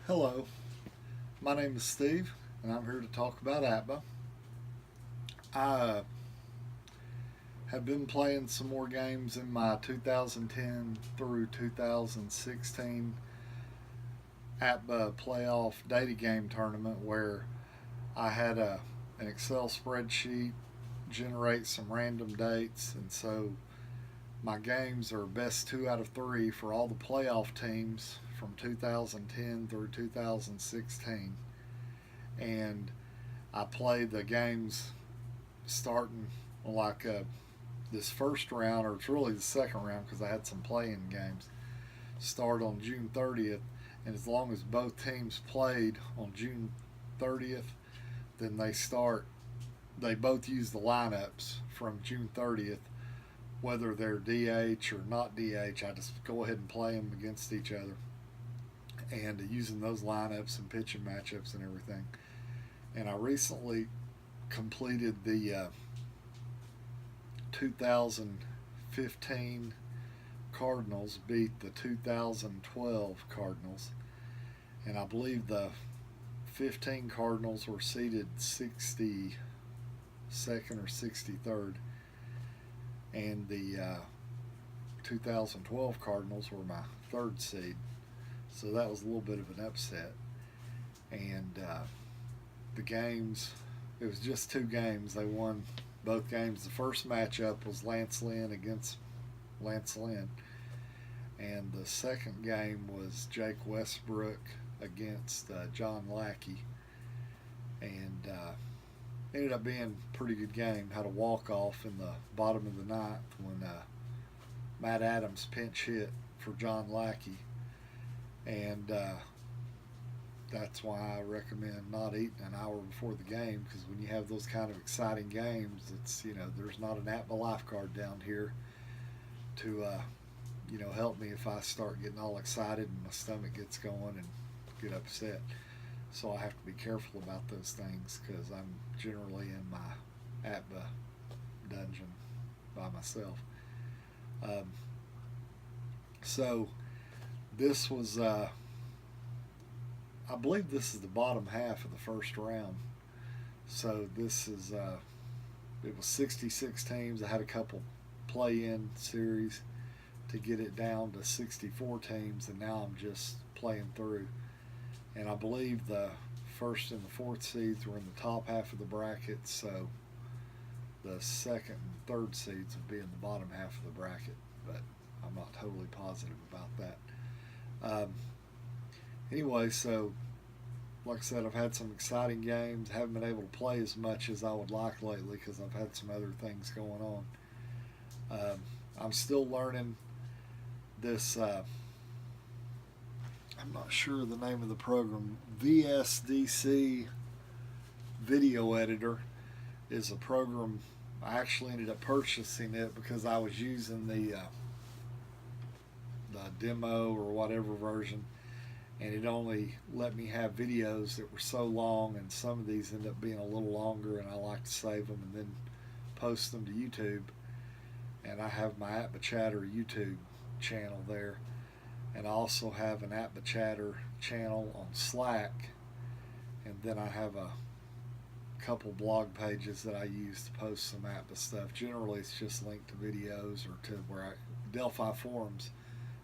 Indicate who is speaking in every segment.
Speaker 1: Hello, my name is Steve, and I'm here to talk about APBA. I have been playing some more games in my 2010 through 2016 APBA playoff data game tournament where I had an Excel spreadsheet generate some random dates, and so my games are best two out of three for all the playoff teams from 2010 through 2016. And I play the games starting like this first round, or it's really the second round because I had some play-in games, start on June 30th. And as long as both teams played on June 30th, then they both use the lineups from June 30th, whether they're DH or not DH. I just go ahead and play them against each other, and using those lineups and pitching matchups and everything. And I recently completed the 2015 Cardinals beat the 2012 Cardinals, and I believe the 15 Cardinals were seeded 62nd or 63rd, and the 2012 Cardinals were my third seed. So that was a little bit of an upset. And the games, it was just two games. They won both games. The first matchup was Lance Lynn against Lance Lynn, and the second game was Jake Westbrook against John Lackey, and ended up being a pretty good game. Had a walk-off in the bottom of the ninth when Matt Adams pinch hit for John Lackey, and that's why I recommend not eating an hour before the game, because when you have those kind of exciting games, it's, there's not an APBA lifeguard down here to help me if I start getting all excited and my stomach gets going and get upset. So I have to be careful about those things because I'm generally in my APBA dungeon by myself. So this was, I believe this is the bottom half of the first round. So this is, it was 66 teams. I had a couple play-in series to get it down to 64 teams, and now I'm just playing through. And I believe the first and the fourth seeds were in the top half of the bracket, so the second and third seeds would be in the bottom half of the bracket, but I'm not totally positive about that. Anyway, so like I said, I've had some exciting games. Haven't been able to play as much as I would like lately because I've had some other things going on. I'm still learning this, I'm not sure the name of the program. VSDC Video Editor is a program. I actually ended up purchasing it because I was using the demo or whatever version, and it only let me have videos that were so long, and some of these end up being a little longer, and I like to save them and then post them to YouTube. And I have my APBA Chatter YouTube channel there, and I also have an APBA Chatter channel on Slack, and then I have a couple blog pages that I use to post some APBA stuff. Generally it's just linked to videos or to where Delphi forums.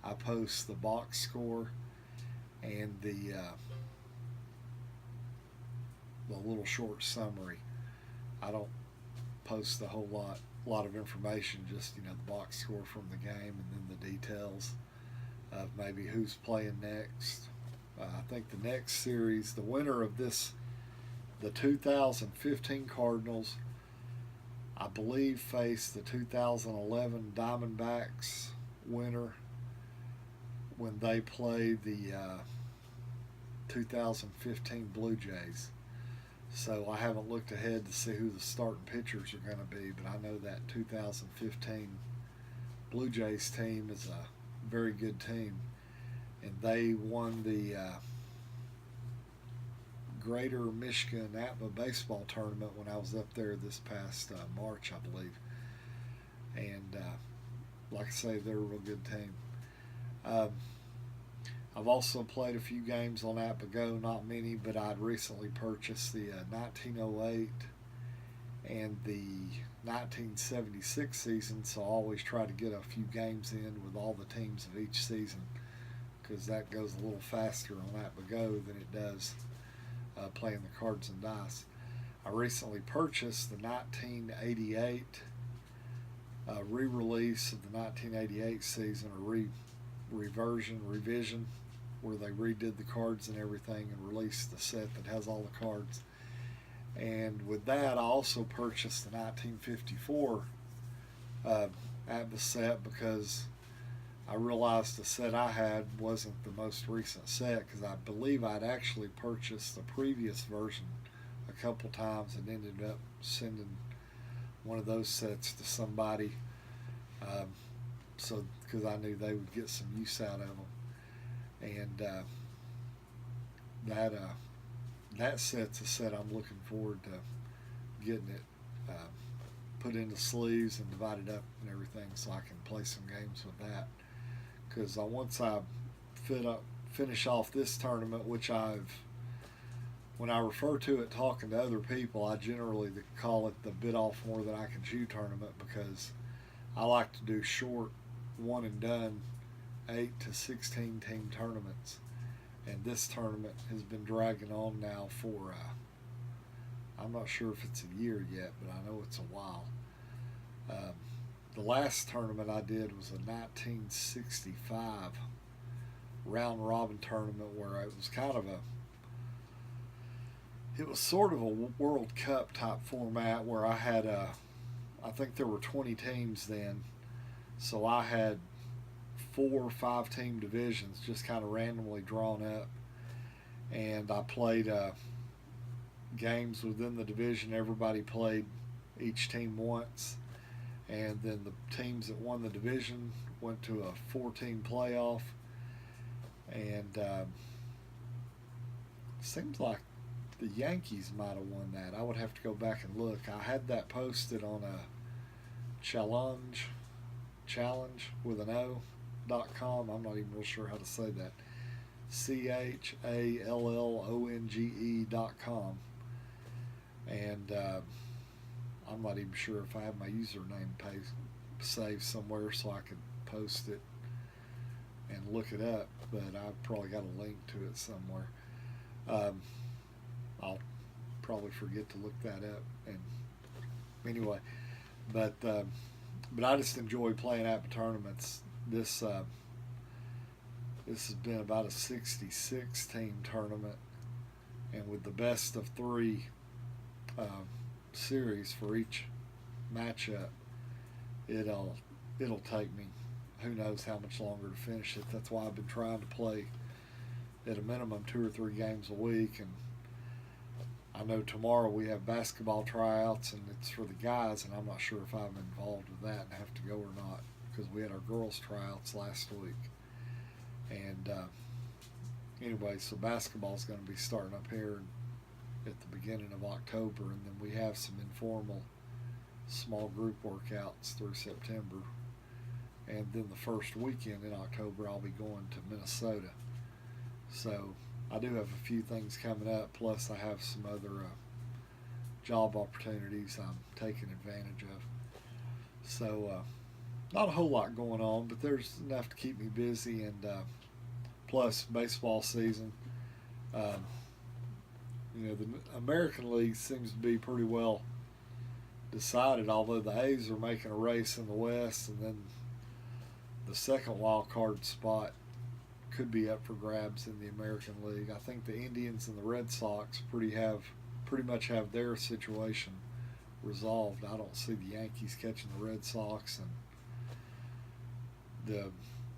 Speaker 1: I post the box score and the little short summary. I don't post a whole lot of information, just the box score from the game and then the details of maybe who's playing next. I think the next series, the winner of this, the 2015 Cardinals, I believe faced the 2011 Diamondbacks winner when they played the 2015 Blue Jays. So I haven't looked ahead to see who the starting pitchers are going to be, but I know that 2015 Blue Jays team is a very good team, and they won the Greater Michigan APBA baseball tournament when I was up there this past March, I believe. And like I say, they're a real good team. I've also played a few games on APBA, not many, but I'd recently purchased the 1908 and the 1976 season, so I always try to get a few games in with all the teams of each season because that goes a little faster on APBA than it does playing the cards and dice. I recently purchased the 1988 re-release of the 1988 season, or revision, where they redid the cards and everything and released the set that has all the cards. And with that, I also purchased the 1954 APBA set because I realized the set I had wasn't the most recent set, because I believe I'd actually purchased the previous version a couple times and ended up sending one of those sets to somebody, so because I knew they would get some use out of them. And that set's a set I'm looking forward to getting it put into sleeves and divided up and everything, so I can play some games with that. Because once I finish off this tournament, which when I refer to it talking to other people, I generally call it the bit off more than I can chew tournament, because I like to do short, one and done, 8 to 16 team tournaments. And this tournament has been dragging on now for, I'm not sure if it's a year yet, but I know it's a while. The last tournament I did was a 1965 round robin tournament where it was it was sort of a World Cup type format, where I had I think there were 20 teams then, so I had 4 or 5 team divisions just kind of randomly drawn up, and I played games within the division. Everybody played each team once, and then the teams that won the division went to a 4-team playoff. And seems like the Yankees might have won that. I would have to go back and look. I had that posted on a challenge with an O.com. I'm not even real sure how to say that. CHALLONGE.com. And I'm not even sure if I have my username saved somewhere so I could post it and look it up, but I've probably got a link to it somewhere. I'll probably forget to look that up. And anyway, but I just enjoy playing APBA tournaments. This has been about a 66 team tournament, and with the best of 3 series for each matchup, it'll take me who knows how much longer to finish it. That's why I've been trying to play at a minimum 2 or 3 games a week. And I know tomorrow we have basketball tryouts, and it's for the guys, and I'm not sure if I'm involved with that and have to go or not, because we had our girls tryouts last week. And anyway, so basketball's going to be starting up here at the beginning of October, and then we have some informal small group workouts through September. And then the first weekend in October, I'll be going to Minnesota. So I do have a few things coming up, plus I have some other job opportunities I'm taking advantage of. So not a whole lot going on, but there's enough to keep me busy, and plus baseball season. The American League seems to be pretty well decided, although the A's are making a race in the West, and then the second wild card spot could be up for grabs in the American League. I think the Indians and the Red Sox pretty much have their situation resolved. I don't see the Yankees catching the Red Sox, and the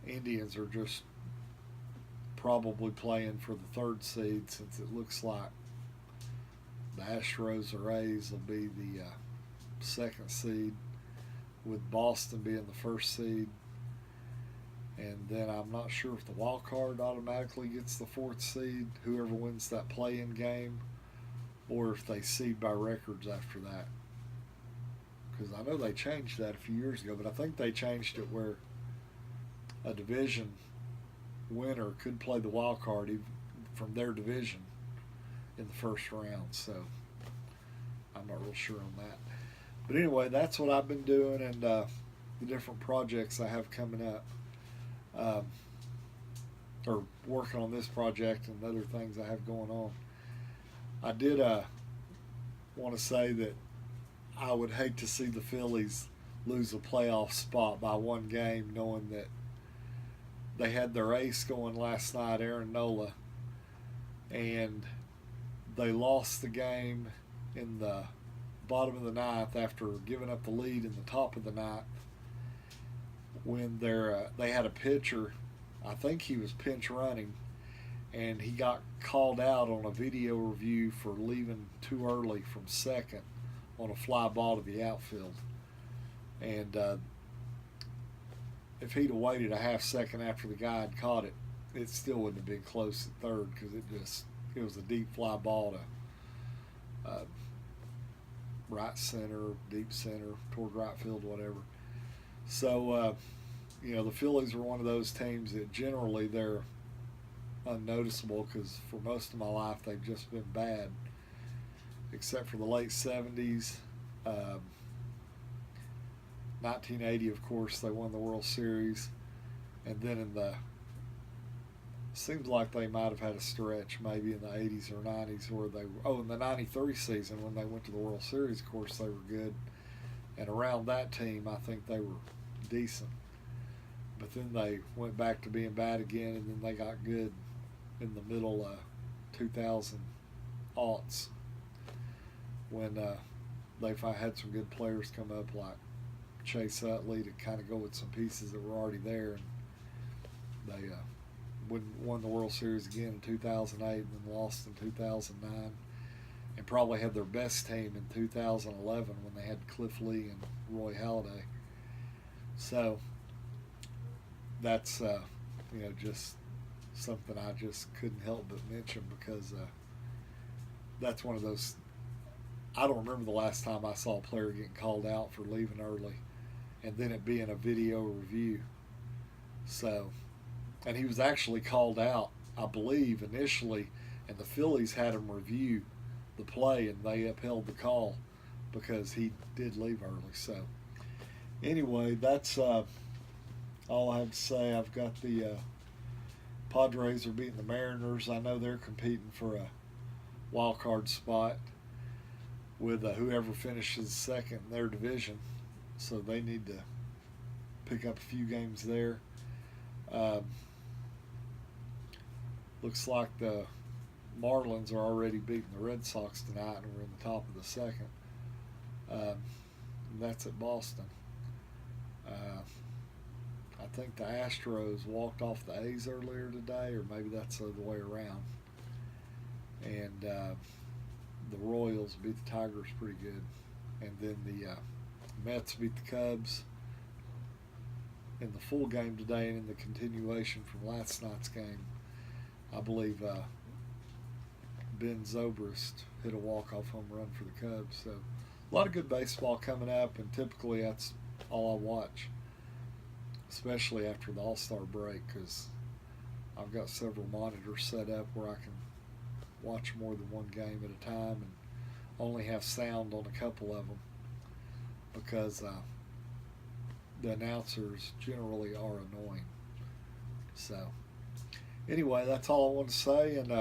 Speaker 1: Indians are just probably playing for the 3rd seed, since it looks like the Astros or A's will be the 2nd seed, with Boston being the 1st seed. And then I'm not sure if the wild card automatically gets the 4th seed, whoever wins that play-in game, or if they seed by records after that. Because I know they changed that a few years ago, but I think they changed it where a division winner could play the wild card even from their division in the first round. So I'm not real sure on that. But anyway, that's what I've been doing, and the different projects I have coming up. Um, or working on this project and other things I have going on. I did want to say that I would hate to see the Phillies lose a playoff spot by one game, knowing that they had their ace going last night, Aaron Nola, and they lost the game in the bottom of the ninth after giving up the lead in the top of the ninth when they had a pitcher. I think he was pinch running, and he got called out on a video review for leaving too early from second on a fly ball to the outfield. And if he'd have waited a half second after the guy had caught it, it still wouldn't have been close at third, because it was a deep fly ball to right center, deep center, toward right field, whatever. So the Phillies are one of those teams that generally they're unnoticeable, because for most of my life they've just been bad, except for the late 70s. 1980, of course, they won the World Series, and then seems like they might have had a stretch maybe in the 80s or 90s where in the 93 season when they went to the World Series, of course, they were good. And around that team, I think they were decent. But then they went back to being bad again, and then they got good in the middle 2000 aughts when they had some good players come up like Chase Utley to kind of go with some pieces that were already there, and they won the World Series again in 2008 and then lost in 2009, and probably had their best team in 2011 when they had Cliff Lee and Roy Halladay. So that's just something I just couldn't help but mention, because that's one of those. I don't remember the last time I saw a player getting called out for leaving early and then it being a video review. So, and he was actually called out, I believe, initially, and the Phillies had him review the play, and they upheld the call because he did leave early. So anyway, that's all I have to say. I've got the Padres are beating the Mariners. I know they're competing for a wild card spot with whoever finishes second in their division, so they need to pick up a few games there. Looks like the Marlins are already beating the Red Sox tonight, and we're in the top of the second. And that's at Boston. I think the Astros walked off the A's earlier today, or maybe that's the other way around. And the Royals beat the Tigers pretty good. And then the Mets beat the Cubs in the full game today, and in the continuation from last night's game, I believe Ben Zobrist hit a walk-off home run for the Cubs. So a lot of good baseball coming up, and typically that's all I watch, especially after the All-Star break, because I've got several monitors set up where I can watch more than one game at a time and only have sound on a couple of them, because the announcers generally are annoying. So anyway, that's all I want to say, and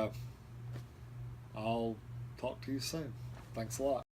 Speaker 1: I'll talk to you soon. Thanks a lot.